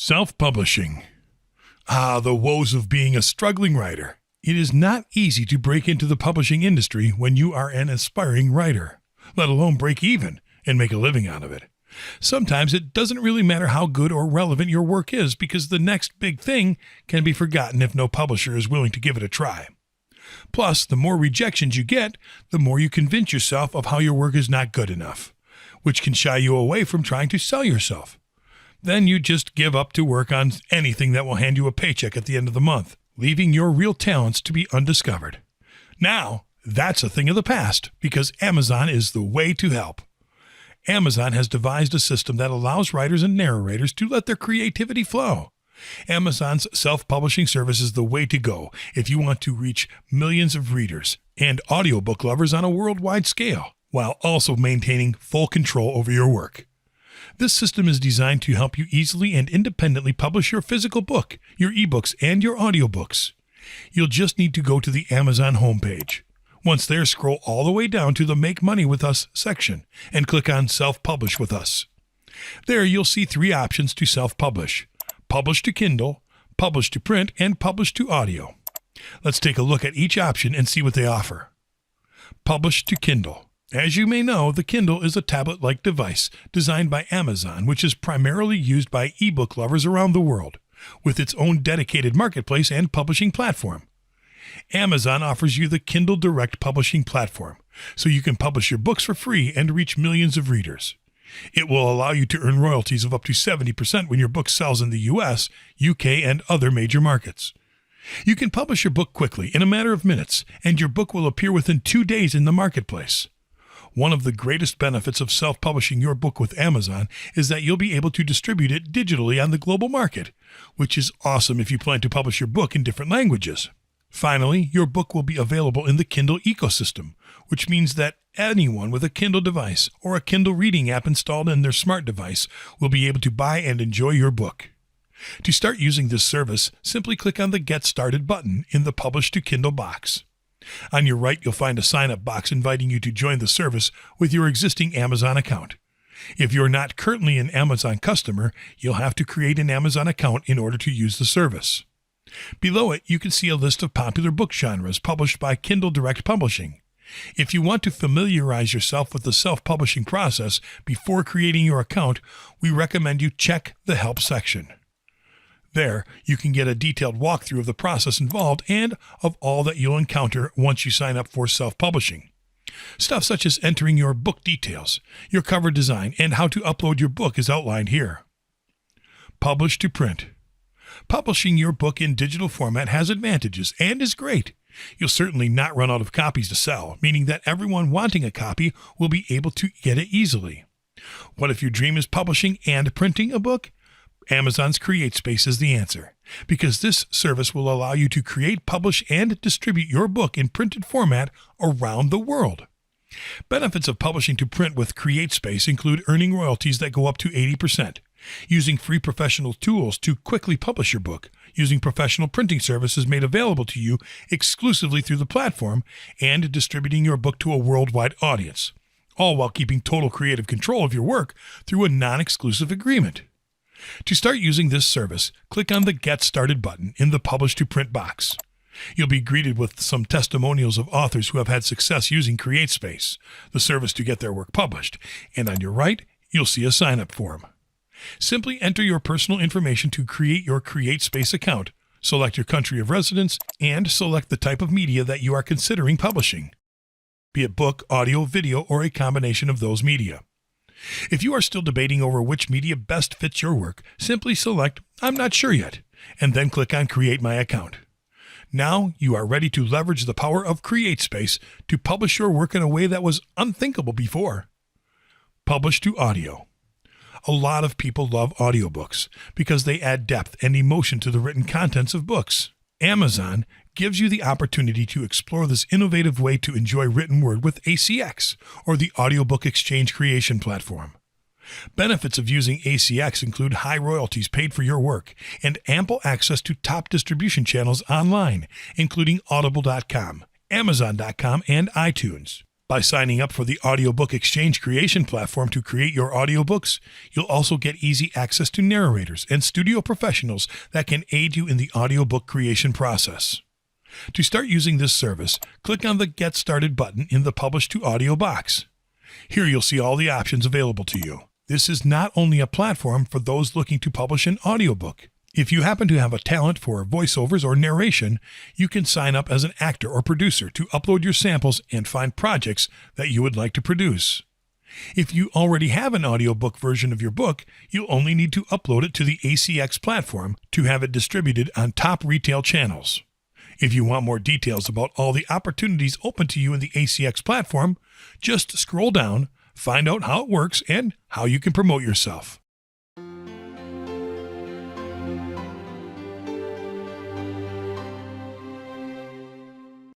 Self-publishing. Ah, the woes of being a struggling writer. It is not easy to break into the publishing industry when you are an aspiring writer, let alone break even and make a living out of it. Sometimes it doesn't really matter how good or relevant your work is because the next big thing can be forgotten if no publisher is willing to give it a try. Plus, the more rejections you get, the more you convince yourself of how your work is not good enough, which can shy you away from trying to sell yourself. Then you just give up to work on anything that will hand you a paycheck at the end of the month, leaving your real talents to be undiscovered. Now, that's a thing of the past because Amazon is the way to help. Amazon has devised a system that allows writers and narrators to let their creativity flow. Amazon's self-publishing service is the way to go if you want to reach millions of readers and audiobook lovers on a worldwide scale, while also maintaining full control over your work. This system is designed to help you easily and independently publish your physical book, your ebooks, and your audiobooks. You'll just need to go to the Amazon homepage. Once there, scroll all the way down to the Make Money With Us section and click on Self-Publish With Us. There you'll see 3 options to self-publish: Publish to Kindle, Publish to Print, and Publish to Audio. Let's take a look at each option and see what they offer. Publish to Kindle. As you may know, the Kindle is a tablet-like device designed by Amazon, which is primarily used by ebook lovers around the world, with its own dedicated marketplace and publishing platform. Amazon offers you the Kindle Direct publishing platform, so you can publish your books for free and reach millions of readers. It will allow you to earn royalties of up to 70% when your book sells in the US, UK, and other major markets. You can publish your book quickly in a matter of minutes, and your book will appear within 2 days in the marketplace. One of the greatest benefits of self-publishing your book with Amazon is that you'll be able to distribute it digitally on the global market, which is awesome if you plan to publish your book in different languages. Finally, your book will be available in the Kindle ecosystem, which means that anyone with a Kindle device or a Kindle reading app installed in their smart device will be able to buy and enjoy your book. To start using this service, simply click on the Get Started button in the Publish to Kindle box. On your right, you'll find a sign-up box inviting you to join the service with your existing Amazon account. If you're not currently an Amazon customer, you'll have to create an Amazon account in order to use the service. Below it, you can see a list of popular book genres published by Kindle Direct Publishing. If you want to familiarize yourself with the self-publishing process before creating your account, we recommend you check the Help section. There, you can get a detailed walkthrough of the process involved and of all that you'll encounter once you sign up for self-publishing. Stuff such as entering your book details, your cover design, and how to upload your book is outlined here. Publish to Print. Publishing your book in digital format has advantages and is great. You'll certainly not run out of copies to sell, meaning that everyone wanting a copy will be able to get it easily. What if your dream is publishing and printing a book? Amazon's CreateSpace is the answer, because this service will allow you to create, publish, and distribute your book in printed format around the world. Benefits of publishing to print with CreateSpace include earning royalties that go up to 80%, using free professional tools to quickly publish your book, using professional printing services made available to you exclusively through the platform, and distributing your book to a worldwide audience, all while keeping total creative control of your work through a non-exclusive agreement. To start using this service, click on the Get Started button in the Publish to Print box. You'll be greeted with some testimonials of authors who have had success using CreateSpace, the service to get their work published, and on your right, you'll see a sign-up form. Simply enter your personal information to create your CreateSpace account, select your country of residence, and select the type of media that you are considering publishing, be it book, audio, video, or a combination of those media. If you are still debating over which media best fits your work, simply select I'm not sure yet, and then click on Create My Account. Now you are ready to leverage the power of CreateSpace to publish your work in a way that was unthinkable before. Publish to Audio. A lot of people love audiobooks because they add depth and emotion to the written contents of books. Amazon gives you the opportunity to explore this innovative way to enjoy written word with ACX, or the Audiobook Exchange Creation Platform. Benefits of using ACX include high royalties paid for your work and ample access to top distribution channels online, including Audible.com, Amazon.com, and iTunes. By signing up for the Audiobook Exchange creation platform to create your audiobooks, you'll also get easy access to narrators and studio professionals that can aid you in the audiobook creation process. To start using this service, click on the Get Started button in the Publish to Audio box. Here you'll see all the options available to you. This is not only a platform for those looking to publish an audiobook. If you happen to have a talent for voiceovers or narration, you can sign up as an actor or producer to upload your samples and find projects that you would like to produce. If you already have an audiobook version of your book, you'll only need to upload it to the ACX platform to have it distributed on top retail channels. If you want more details about all the opportunities open to you in the ACX platform, just scroll down, find out how it works, and how you can promote yourself.